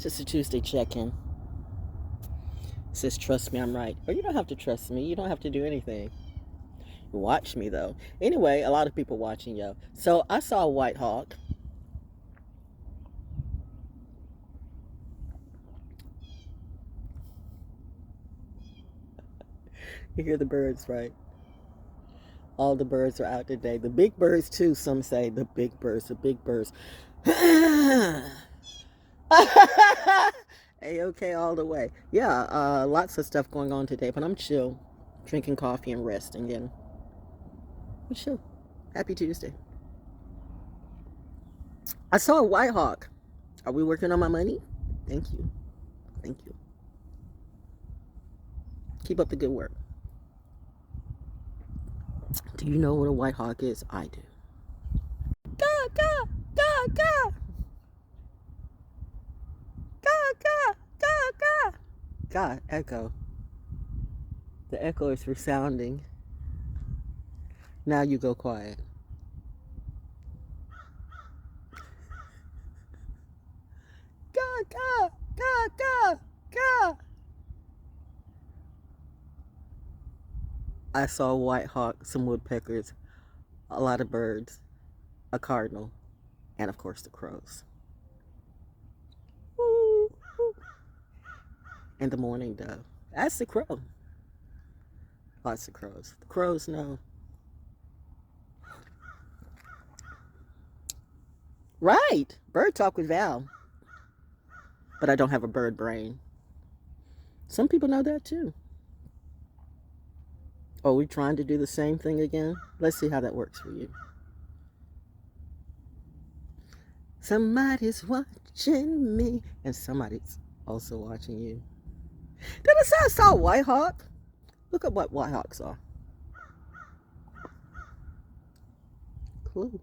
Just a Tuesday check-in. It says, trust me, I'm right. Or you don't have to trust me. You don't have to do anything. Watch me, though. Anyway, a lot of people watching, yo. So I saw a white hawk. You hear the birds, right? All the birds are out today. The big birds, too, some say. The big birds, the big birds. A-okay all the way. Yeah, lots of stuff going on today, but I'm chill. Drinking coffee and resting, and I'm chill. Happy Tuesday. I saw a white hawk. Are we working on my money? Thank you. Thank you. Keep up the good work. Do you know what a white hawk is? I do. Ga, ga, ga, ga. Ga, ga, ga, ga. God, echo. The echo is resounding. Now you go quiet. Ga, ga, ga, ga, ga. I saw a white hawk, some woodpeckers, a lot of birds, a cardinal, and of course the crows. Woo, woo. And the mourning dove. That's the crow. Lots of crows. The crows know. Right. Bird talk with Val. But I don't have a bird brain. Some people know that too. Oh, we trying to do the same thing again? Let's see how that works for you. Somebody's watching me. And somebody's also watching you. Did I say I saw a white hawk? Look at what white hawks are. Cool.